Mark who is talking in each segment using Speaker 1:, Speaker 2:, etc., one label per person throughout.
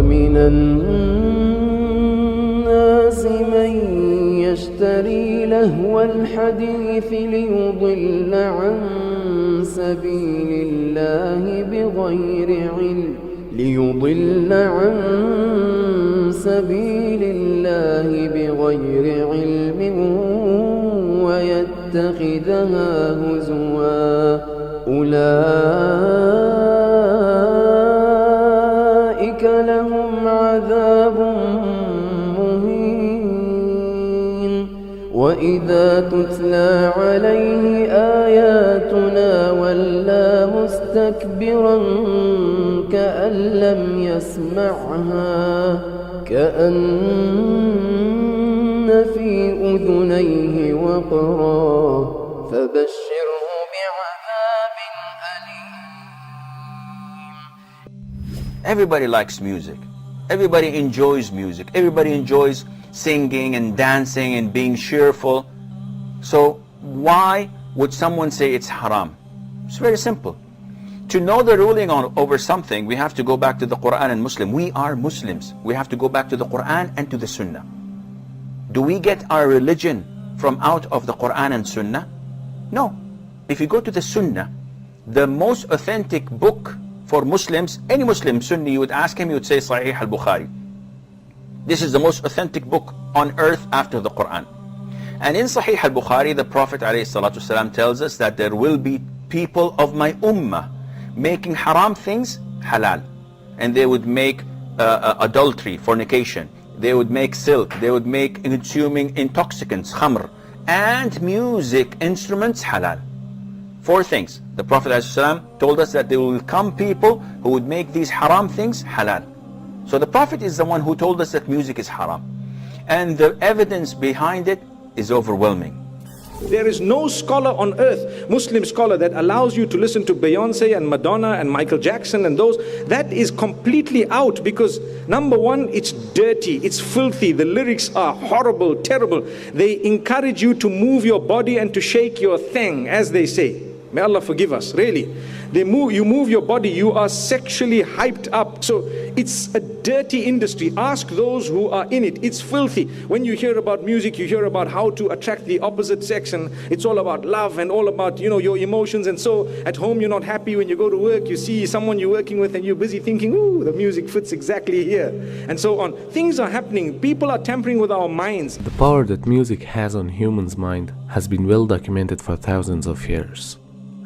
Speaker 1: ومن الناس من يشتري لهو الحديث ليضل عن سبيل الله بغير علم ويتخذها هزوا أولئك لهم عذاب مهين وإذا تتلى عليه آياتنا ولى مستكبرا كأن لم يسمعها كأن في أذنيه وقرا فبشره بعذاب أليم.
Speaker 2: Everybody likes music. Everybody enjoys music. Everybody enjoys singing and dancing and being cheerful. So why would someone say it's haram? It's very simple. To know the ruling over something, we have to go back to the Quran and Muslim. We are Muslims. We have to go back to the Quran and to the Sunnah. Do we get our religion from out of the Quran and Sunnah? No. If you go to the Sunnah, the most authentic book for Muslims, any Muslim Sunni, you would ask him, you would say Sahih al-Bukhari. This is the most authentic book on earth after the Quran. And in Sahih al-Bukhari, the Prophet ﷺ tells us that there will be people of my ummah making haram things halal. And they would make adultery, fornication. They would make silk. They would make consuming intoxicants, khamr. And music instruments halal. 4 things. The Prophet ﷺ told us that there will come people who would make these haram things halal. So the Prophet is the one who told us that music is haram. And the evidence behind it is overwhelming.
Speaker 3: There is no scholar on earth, Muslim scholar, that allows you to listen to Beyonce and Madonna and Michael Jackson and those. That is completely out because, number one, it's dirty, it's filthy, the lyrics are horrible, terrible. They encourage you to move your body and to shake your thing, as they say. May Allah forgive us, really. You move your body, you are sexually hyped up. So it's a dirty industry. Ask those who are in it. It's filthy. When you hear about music, you hear about how to attract the opposite sex, and it's all about love and all about, your emotions. And so at home you're not happy. When you go to work, you see someone you're working with and you're busy thinking, ooh, the music fits exactly here, and so on. Things are happening. People are tampering with our minds.
Speaker 4: The power that music has on humans' mind has been well documented for thousands of years.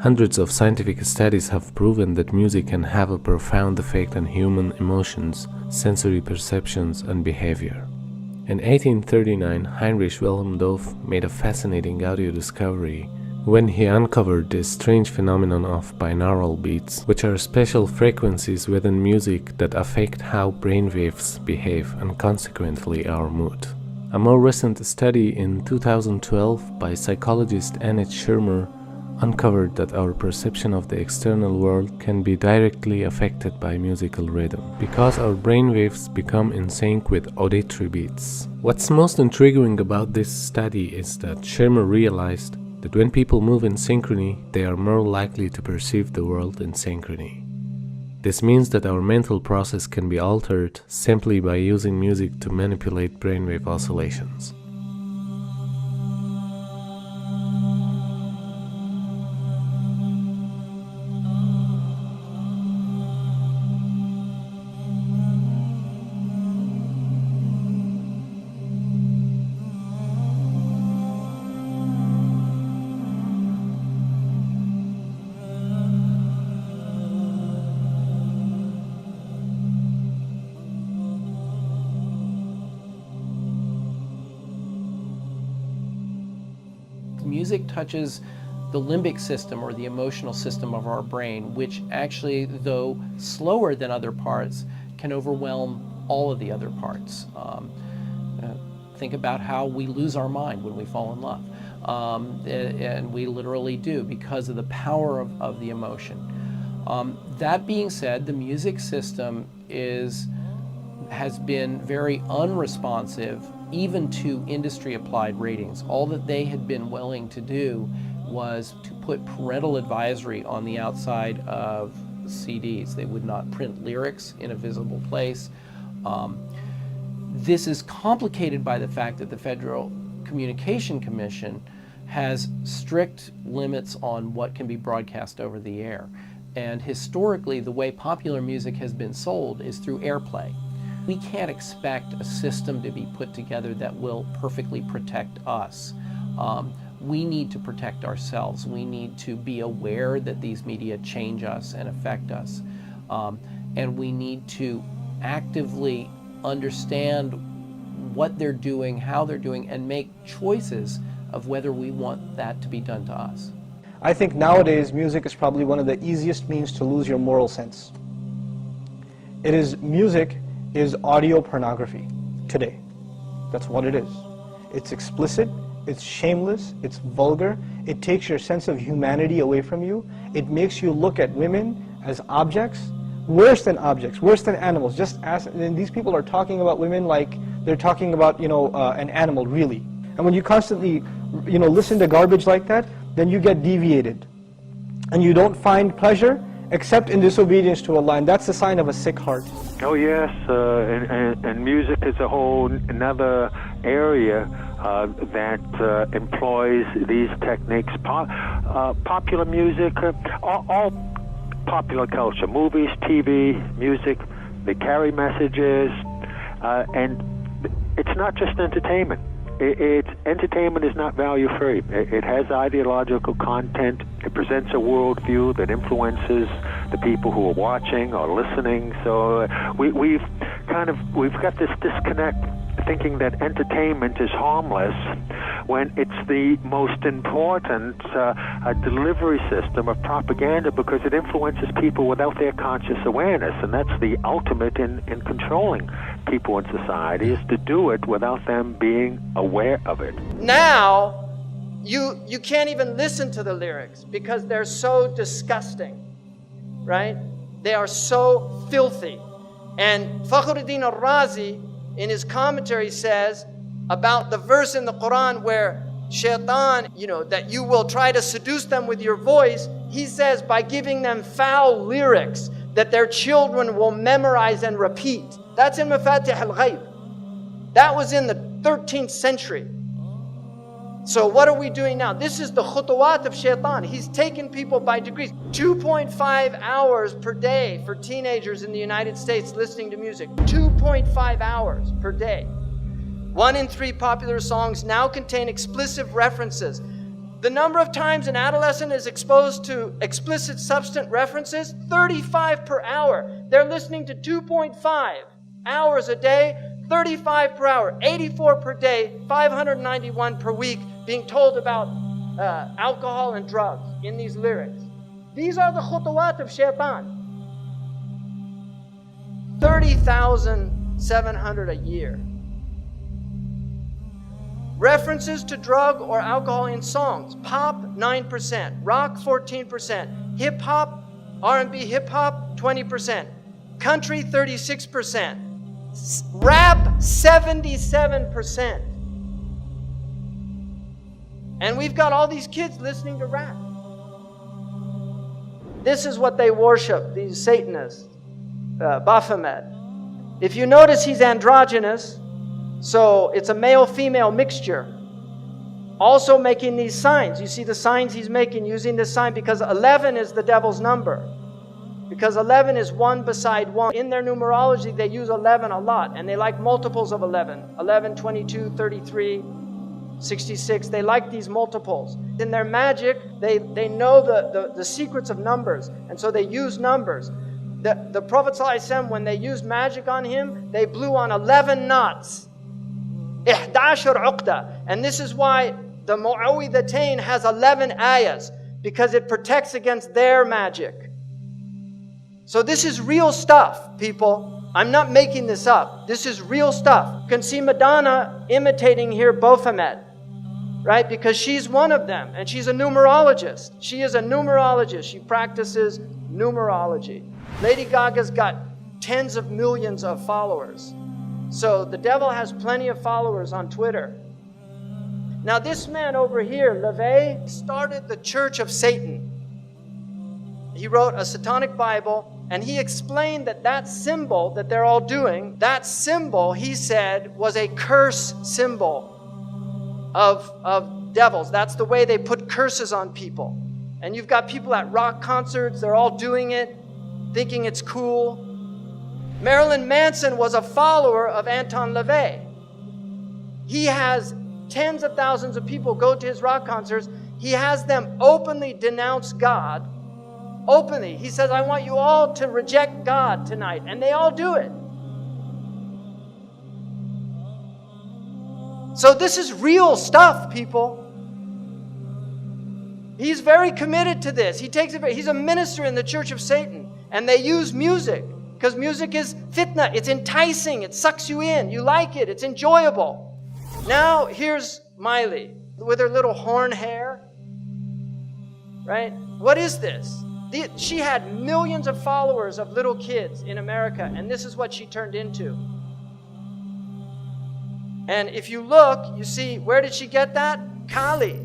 Speaker 4: Hundreds of scientific studies have proven that music can have a profound effect on human emotions, sensory perceptions, and behavior. In 1839, Heinrich Wilhelm Dove made a fascinating audio discovery when he uncovered this strange phenomenon of binaural beats, which are special frequencies within music that affect how brainwaves behave and consequently our mood. A more recent study in 2012 by psychologist Annette Schirmer uncovered that our perception of the external world can be directly affected by musical rhythm, because our brainwaves become in sync with auditory beats. What's most intriguing about this study is that Schirmer realized that when people move in synchrony, they are more likely to perceive the world in synchrony. This means that our mental process can be altered simply by using music to manipulate brainwave oscillations.
Speaker 5: Music touches the limbic system, or the emotional system of our brain, which actually, though slower than other parts, can overwhelm all of the other parts. Think about how we lose our mind when we fall in love. And we literally do, because of the power of the emotion. That being said, the music system has been very unresponsive even to industry-applied ratings. All that they had been willing to do was to put parental advisory on the outside of CDs. They would not print lyrics in a visible place. This is complicated by the fact that the Federal Communication Commission has strict limits on what can be broadcast over the air. And historically, the way popular music has been sold is through airplay. We can't expect a system to be put together that will perfectly protect us. We need to protect ourselves. We need to be aware that these media change us and affect us. And we need to actively understand what they're doing, how they're doing, and make choices of whether we want that to be done to us.
Speaker 6: I think nowadays music is probably one of the easiest means to lose your moral sense. Music is audio pornography today. That's what it is. It's explicit, it's shameless, it's vulgar, it takes your sense of humanity away from you, it makes you look at women as objects, worse than animals. And these people are talking about women like they're talking about, an animal, really. And when you constantly, listen to garbage like that, then you get deviated. And you don't find pleasure except in disobedience to Allah, and that's the sign of a sick heart.
Speaker 7: Oh yes, and music is a whole another area that employs these techniques. Popular music, all popular culture, movies, TV, music, they carry messages, and it's not just entertainment. Entertainment is not value-free. It has ideological content. It presents a worldview that influences the people who are watching or listening. So we've got this disconnect, thinking that entertainment is harmless when it's the most important delivery system of propaganda, because it influences people without their conscious awareness, and that's the ultimate in controlling people in society, is to do it without them being aware of it.
Speaker 8: Now, you can't even listen to the lyrics because they're so disgusting, right? They are so filthy. And Fakhruddin al-Razi, in his commentary, says about the verse in the Quran where shaitan, that you will try to seduce them with your voice, he says by giving them foul lyrics that their children will memorize and repeat. That's in Mafatih al-Ghayb. That was in the 13th century. So what are we doing now? This is the khutuwat of shaitan. He's taken people by degrees. 2.5 hours per day for teenagers in the United States listening to music. 2.5 hours per day. 1 in 3 popular songs now contain explicit references. The number of times an adolescent is exposed to explicit substance references, 35 per hour. They're listening to 2.5 hours a day, 35 per hour, 84 per day, 591 per week, being told about alcohol and drugs in these lyrics. These are the khutuwat of shaitan. 30,700 a year. References to drug or alcohol in songs. Pop, 9%. Rock, 14%. Hip-hop, R&B hip-hop, 20%. Country, 36%. Rap, 77%. And we've got all these kids listening to rap. This is what they worship, these Satanists, Baphomet. If you notice, he's androgynous, so it's a male-female mixture. Also making these signs. You see the signs he's making using this sign because 11 is the devil's number. Because 11 is 1 beside 1. In their numerology, they use 11 a lot, and they like multiples of 11. 11, 22, 33, 66. They like these multiples. In their magic, they know the secrets of numbers, and so they use numbers. The Prophet ﷺ, when they used magic on him, they blew on 11 knots. 11 uqda. And this is why the Mu'awwidhatayn has 11 ayahs, because it protects against their magic. So this is real stuff, people. I'm not making this up. This is real stuff. You can see Madonna imitating here Baphomet, right? Because she's one of them, and she's a numerologist. She is a numerologist. She practices numerology. Lady Gaga's got tens of millions of followers. So the devil has plenty of followers on Twitter. Now this man over here, LaVey, started the Church of Satan. He wrote a satanic Bible, And he explained that that symbol that they're all doing, that symbol, he said, was a curse symbol of devils. That's the way they put curses on people. And you've got people at rock concerts, they're all doing it, thinking it's cool. Marilyn Manson was a follower of Anton LaVey. He has tens of thousands of people go to his rock concerts. He has them openly denounce God. Openly. He says, I want you all to reject God tonight. And they all do it. So this is real stuff, people. He's very committed to this. He's a minister in the Church of Satan. And they use music. Because music is fitna. It's enticing. It sucks you in. You like it. It's enjoyable. Now, here's Miley with her little horn hair. Right? What is this? She had millions of followers of little kids in America, and this is what she turned into. And if you look, you see, where did she get that? Kali,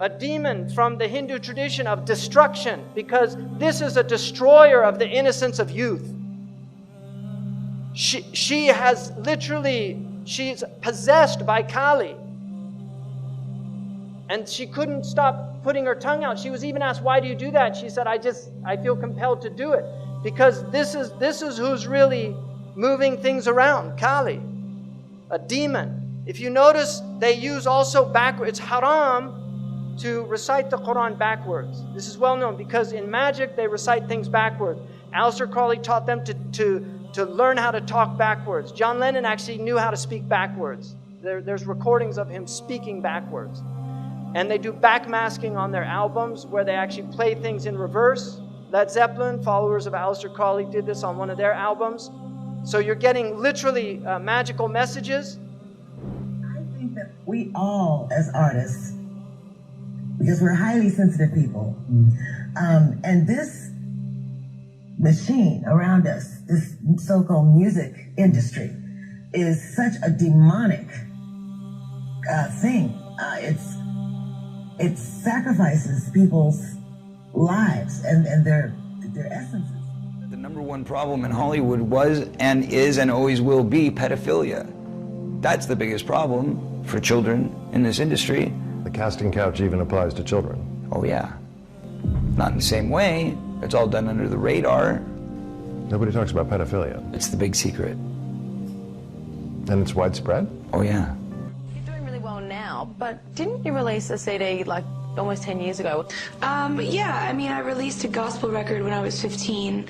Speaker 8: a demon from the Hindu tradition of destruction, because this is a destroyer of the innocence of youth. She has literally, she's possessed by Kali. And she couldn't stop putting her tongue out. She was even asked, why do you do that? She said, I feel compelled to do it. Because this is who's really moving things around, Kali, a demon. If you notice, they use also backwards. It's haram to recite the Quran backwards. This is well known because in magic, they recite things backwards. Aleister Crowley taught them to learn how to talk backwards. John Lennon actually knew how to speak backwards. There's recordings of him speaking backwards. And they do backmasking on their albums where they actually play things in reverse. Led Zeppelin, followers of Aleister Crowley, did this on one of their albums. So you're getting literally magical messages.
Speaker 9: I think that we all, as artists, because we're highly sensitive people, and this machine around us, this so-called music industry, is such a demonic thing. It sacrifices people's lives and their essences.
Speaker 10: The number one problem in Hollywood was and is and always will be pedophilia. That's the biggest problem for children in this industry.
Speaker 11: The casting couch even applies to children.
Speaker 10: Oh yeah. Not in the same way. It's all done under the radar.
Speaker 11: Nobody talks about pedophilia.
Speaker 10: It's the big secret.
Speaker 11: And it's widespread?
Speaker 10: Oh yeah.
Speaker 12: But didn't you release a CD like almost 10 years ago?
Speaker 13: Yeah, I mean, I released a gospel record when I was 15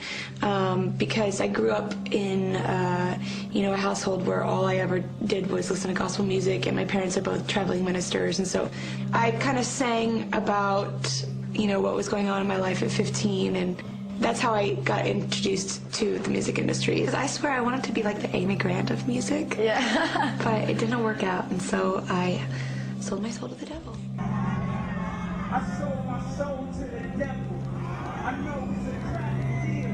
Speaker 13: because I grew up in, a household where all I ever did was listen to gospel music, and my parents are both traveling ministers, and so I kind of sang about, what was going on in my life at 15, and that's how I got introduced to the music industry. Because I swear I wanted to be like the Amy Grant of music. Yeah. But it didn't work out, and so I sold my soul to the devil.
Speaker 14: I sold my soul to the devil. I know it's a crack deal.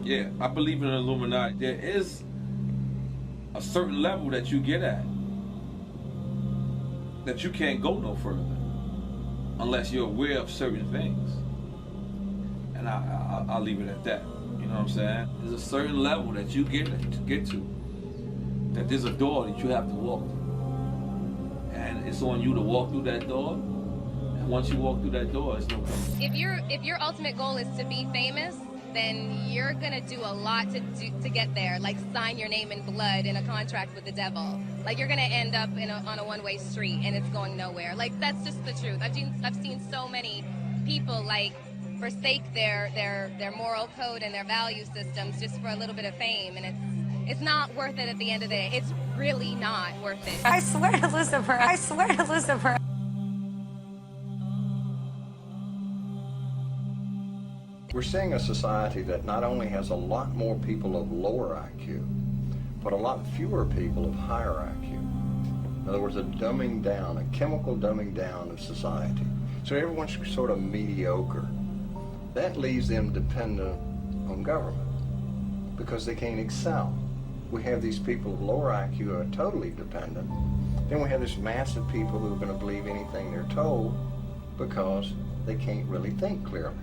Speaker 15: Yeah, I believe in the Illuminati. There is a certain level that you get at that you can't go no further unless you're aware of certain things. And I'll leave it at that. You know what I'm saying? There's a certain level that you get to, that there's a door that you have to walk through. And it's on you to walk through that door. And once you walk through that door, it's no problem.
Speaker 16: If your ultimate goal is to be famous, then you're gonna do a lot to get there, like sign your name in blood in a contract with the devil. Like you're gonna end up on a one-way street and it's going nowhere. Like that's just the truth. I've seen so many people like forsake their moral code and their value systems just for a little bit of fame, and it's not worth it at the end of the day. It's really not worth it.
Speaker 17: I swear to Lucifer. I swear to Lucifer.
Speaker 18: We're seeing a society that not only has a lot more people of lower IQ, but a lot fewer people of higher IQ. In other words, a dumbing down, a chemical dumbing down of society. So everyone's sort of mediocre. That leaves them dependent on government because they can't excel. We have these people of lower IQ who are totally dependent. Then we have this mass of people who are going to believe anything they're told because they can't really think clearly.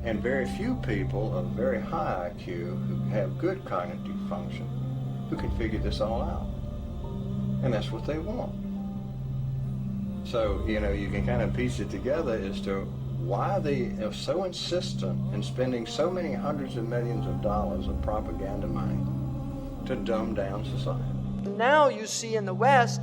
Speaker 18: And very few people of very high IQ who have good cognitive function who can figure this all out. And that's what they want. So, you know, you can kind of piece it together as to why they are so insistent in spending so many hundreds of millions of dollars of propaganda money to dumb down society.
Speaker 8: Now you see in the West,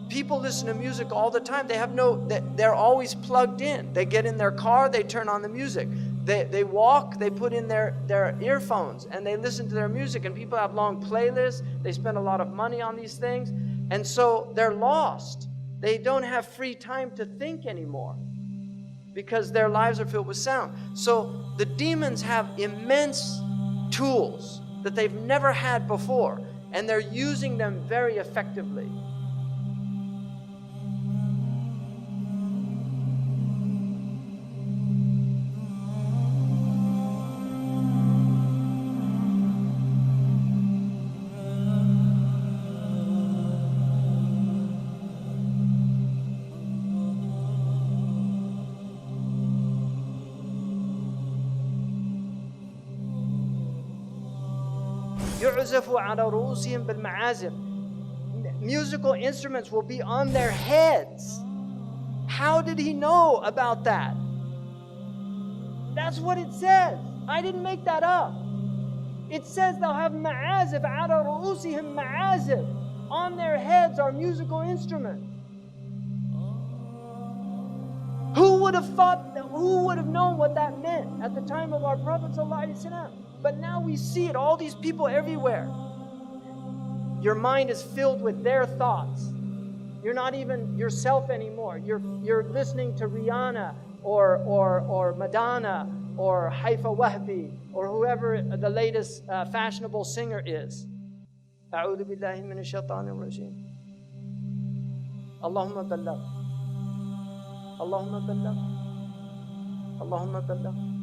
Speaker 8: people listen to music all the time. They're always plugged in. They get in their car, they turn on the music. They walk, they put in their earphones and they listen to their music, and people have long playlists. They spend a lot of money on these things, and so they're lost. They don't have free time to think anymore because their lives are filled with sound. So the demons have immense tools that they've never had before, and they're using them very effectively. يعزف على رؤوسهم بالمعازف. Musical instruments will be on their heads. How did he know about that? That's what it says. I didn't make that up. It says they'll have ma'azif على رؤوسهم ma'azif. On their heads are musical instruments. Who would have known what that meant at the time of our Prophet ﷺ? But now we see it, all these people everywhere. Your mind is filled with their thoughts. You're not even yourself anymore. You're listening to Rihanna or Madonna or Haifa Wahbi or whoever the latest fashionable singer is. أعوذ بالله من الشيطان الرجيم. اللهم بلغ. اللهم بلغ. اللهم بلغ.